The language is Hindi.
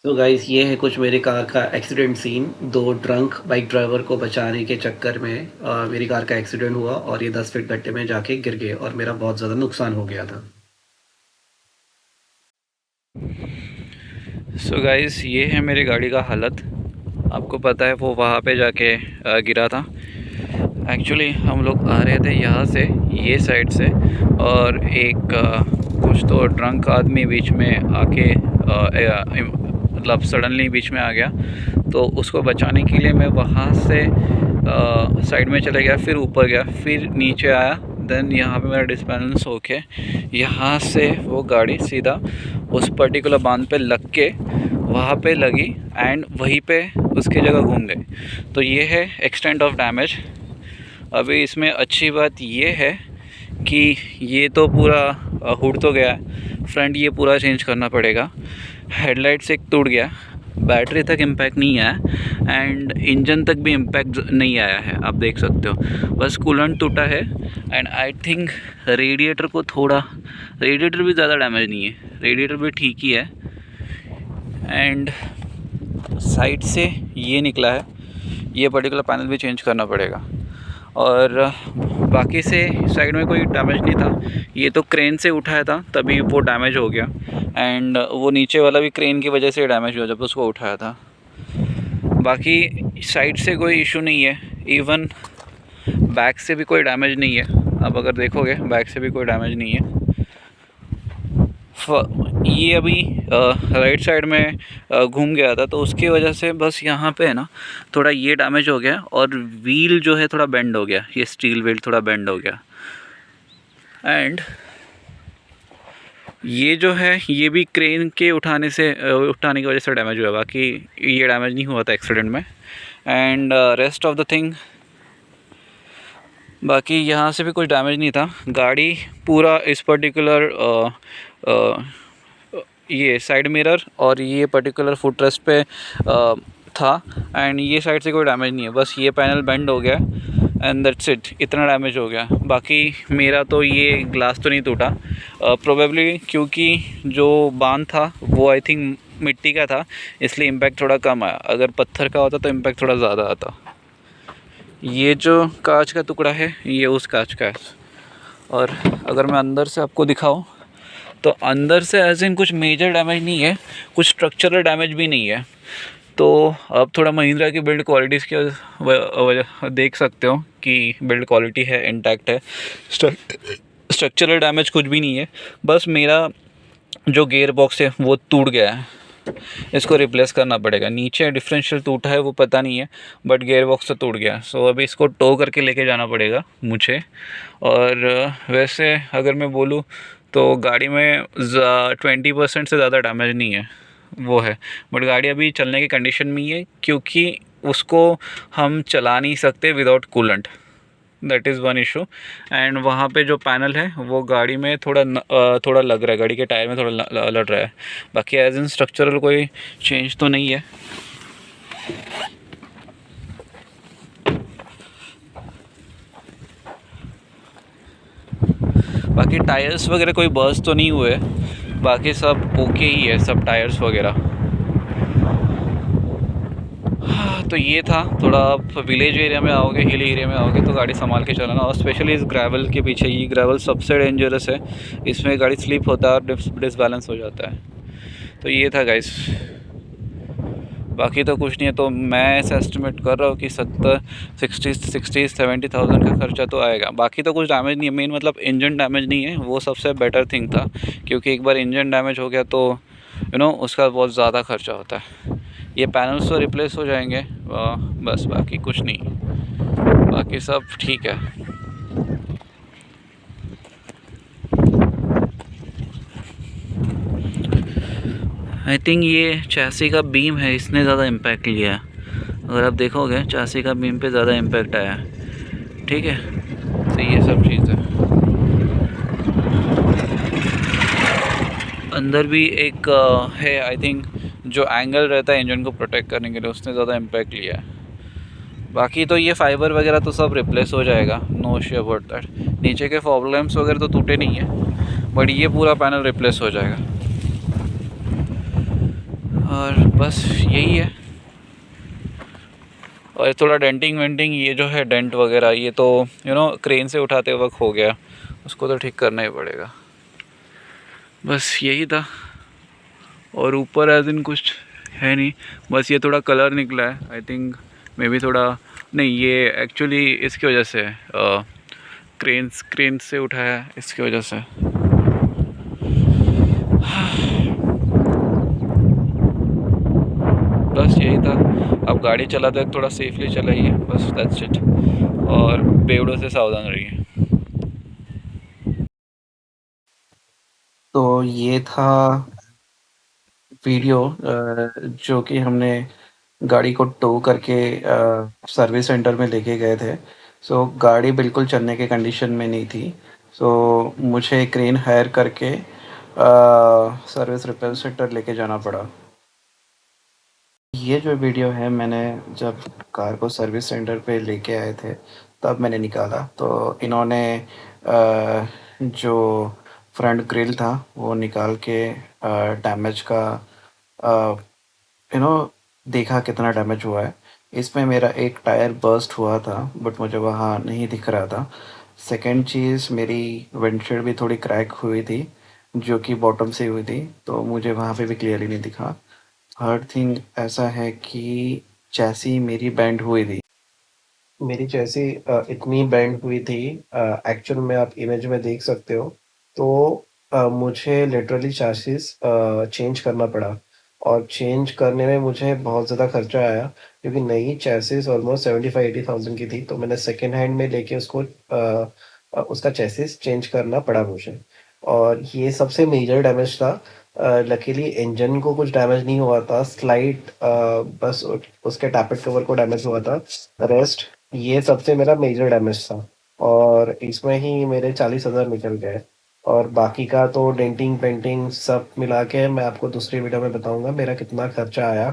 तो गाइस ये है कुछ मेरे कार का एक्सीडेंट सीन। दो ड्रंक बाइक ड्राइवर को बचाने के चक्कर में मेरी कार का एक्सीडेंट हुआ और ये 10 फीट गड्ढे में जाके गिर गए और मेरा बहुत ज़्यादा नुकसान हो गया था। सो गाइस ये है मेरी गाड़ी का हालत। आपको पता है वो वहाँ पे जाके गिरा था। एक्चुअली हम लोग आ रहे थे यहाँ से, ये साइड से, और एक कुछ तो ड्रंक आदमी बीच में आके मतलब सडनली बीच में आ गया। तो उसको बचाने के लिए मैं वहाँ से साइड में चले गया, फिर ऊपर गया, फिर नीचे आया। देन यहाँ पे मेरा डिस्बैलेंस होके यहाँ से वो गाड़ी सीधा उस पर्टिकुलर बांध पे लग के वहाँ पे लगी एंड वहीं पे उसकी जगह घूम गई। तो ये है एक्सटेंट ऑफ डैमेज। अभी इसमें अच्छी बात ये है कि ये तो पूरा हुड तो गया है, फ्रंट ये पूरा चेंज करना पड़ेगा। हेडलाइट से टूट गया, बैटरी तक इम्पैक्ट नहीं आया एंड इंजन तक भी इम्पैक्ट नहीं आया है, आप देख सकते हो। बस कूलेंट टूटा है एंड आई थिंक रेडिएटर को थोड़ा, रेडिएटर भी ज़्यादा डैमेज नहीं है, रेडिएटर भी ठीक ही है। एंड साइड से ये निकला है, ये पर्टिकुलर पैनल भी चेंज करना पड़ेगा। और बाकी से साइड में कोई डैमेज नहीं था, ये तो क्रेन से उठाया था तभी वो डैमेज हो गया एंड वो नीचे वाला भी क्रेन की वजह से डैमेज हुआ जब उसको उठाया था। बाकी साइड से कोई इशू नहीं है, इवन बैक से भी कोई डैमेज नहीं है। अब अगर देखोगे बैक से भी कोई डैमेज नहीं है। ये अभी राइट साइड में घूम गया था तो उसकी वजह से बस यहाँ पे है ना थोड़ा ये डैमेज हो गया और व्हील जो है थोड़ा बेंड हो गया, ये स्टील व्हील थोड़ा बेंड हो गया। एंड ये जो है ये भी क्रेन के उठाने की वजह से डैमेज हुआ, बाकी ये डैमेज नहीं हुआ था एक्सीडेंट में। And rest of the thing बाकी यहाँ से भी कुछ डैमेज नहीं था। गाड़ी पूरा इस पर्टिकुलर ये साइड मिरर और ये पर्टिकुलर फुटरेस्ट पे था एंड ये साइड से कोई डैमेज नहीं है, बस ये पैनल बेंड हो गया एंड दैट्स इट, इतना डैमेज हो गया। बाकी मेरा तो ये ग्लास तो नहीं टूटा, प्रोबेबली क्योंकि जो बांध था वो आई थिंक मिट्टी का था, इसलिए इम्पैक्ट थोड़ा कम आया। अगर पत्थर का होता तो इम्पैक्ट थोड़ा ज़्यादा आता। ये जो कांच का टुकड़ा है ये उस कांच का है। और अगर मैं अंदर से आपको दिखाऊं तो अंदर से एज इन कुछ मेजर डैमेज नहीं है, कुछ स्ट्रक्चरल डैमेज भी नहीं है। तो आप थोड़ा महिंद्रा की बिल्ड क्वालिटीज़ की वजह देख सकते हो कि बिल्ड क्वालिटी है, इंटैक्ट है, स्ट्रक्चरल डैमेज कुछ भी नहीं है। बस मेरा जो गियर बॉक्स है वो टूट गया है, इसको रिप्लेस करना पड़ेगा। नीचे डिफरेंशियल टूटा है वो पता नहीं है, बट गियर बॉक्स तो टूट गया। सो अभी इसको टो करके लेके जाना पड़ेगा मुझे। और वैसे अगर मैं बोलूँ तो गाड़ी में 20% से ज़्यादा डैमेज नहीं है, वो है। बट गाड़ी अभी चलने की कंडीशन में ही है क्योंकि उसको हम चला नहीं सकते without coolant, that is one issue. And वहाँ पे जो पैनल है वो गाड़ी में थोड़ा लग रहा है, गाड़ी के टायर में थोड़ा लड़ रहा है। बाकी एज इन स्ट्रक्चरल कोई चेंज तो नहीं है। बाकी टायर्स वगैरह कोई बर्स्ट तो नहीं हुए, बाकी सब ओके ही है, सब टायर्स वगैरह। तो ये था, थोड़ा आप विलेज एरिया में आओगे, हिल एरिया में आओगे तो गाड़ी संभाल के चलाना। और स्पेशली इस ग्रेवल के पीछे, ये ग्रेवल सबसे डेंजरस है, इसमें गाड़ी स्लिप होता है और डिसबैलेंस हो जाता है। तो ये था गाइस, बाकी तो कुछ नहीं है। तो मैं ऐसा एस्टिमेट कर रहा हूँ कि 70 का खर्चा तो आएगा। बाकी तो कुछ डैमेज नहीं है, मेन मतलब इंजन डैमेज नहीं है, वो सबसे बेटर थिंग था। क्योंकि एक बार इंजन डैमेज हो गया तो उसका बहुत ज़्यादा खर्चा होता है। ये पैनल्स तो रिप्लेस हो जाएंगे बस, बाकी कुछ नहीं, बाकी सब ठीक है। आई थिंक ये चैसी का बीम है, इसने ज़्यादा इम्पैक्ट लिया है। अगर आप देखोगे चैसी का बीम पे ज़्यादा इम्पैक्ट आया है, ठीक है। तो ये सब चीज़ है। अंदर भी एक है आई थिंक, जो एंगल रहता है इंजन को प्रोटेक्ट करने के लिए, उसने ज़्यादा इम्पैक्ट लिया है। बाकी तो ये फाइबर वगैरह तो सब रिप्लेस हो जाएगा, नो इश्यू अबाउट दैट। नीचे के फॉग लैंप्स वगैरह तो टूटे नहीं है, बट ये पूरा पैनल रिप्लेस हो जाएगा। और बस यही है। और थोड़ा डेंटिंग वेंटिंग, ये जो है डेंट वगैरह, ये तो क्रेन से उठाते वक्त हो गया, उसको तो ठीक करना ही पड़ेगा। बस यही था। और ऊपर एज इन कुछ है नहीं, बस ये थोड़ा कलर निकला है, आई थिंक मे बी थोड़ा, नहीं ये एक्चुअली इसकी वजह से क्रेन से उठाया है, इसकी वजह से। बस यही था। अब गाड़ी चलाते वक्त थोड़ा सेफली चलाइए, बस दैट्स इट। और पेड़ों से सावधान रहिए। तो ये था वीडियो जो कि हमने गाड़ी को टो करके सर्विस सेंटर में लेके गए थे। सो गाड़ी बिल्कुल चलने के कंडीशन में नहीं थी। सो मुझे क्रेन हायर करके सर्विस रिपेयर सेंटर लेके जाना पड़ा। ये जो वीडियो है मैंने जब कार को सर्विस सेंटर पे लेके आए थे तब मैंने निकाला। तो इन्होंने जो फ्रंट ग्रिल था वो निकाल के डैमेज का यू नो देखा कितना डैमेज हुआ है। इसमें मेरा एक टायर बर्स्ट हुआ था बट मुझे वहाँ नहीं दिख रहा था। सेकंड चीज़, मेरी विंडशील्ड भी थोड़ी क्रैक हुई थी जो कि बॉटम से हुई थी, तो मुझे वहाँ पे भी क्लियरली नहीं दिखा। थर्ड थिंग ऐसा है कि चैसी मेरी बेंड हुई थी। मेरी चैसी इतनी बेंड हुई थी, एक्चुअल में आप इमेज में देख सकते हो। तो मुझे लिटरली चैसिस चेंज करना पड़ा और चेंज करने में मुझे बहुत ज़्यादा खर्चा आया क्योंकि नई चैसिस ऑलमोस्ट 75-80,000 की थी। तो मैंने सेकेंड हैंड में लेके उसको उसका चैसिस चेंज करना पड़ा मुझे। और ये सबसे मेजर डैमेज था। लकीली इंजन को कुछ डैमेज नहीं हुआ था, स्लाइट बस उसके टैपेट कवर को डैमेज हुआ था। रेस्ट ये सबसे मेरा मेजर डैमेज था और इसमें ही मेरे 40,000 निकल गए। और बाकी का तो डेंटिंग पेंटिंग सब मिला के मैं आपको दूसरी वीडियो में बताऊंगा मेरा कितना खर्चा आया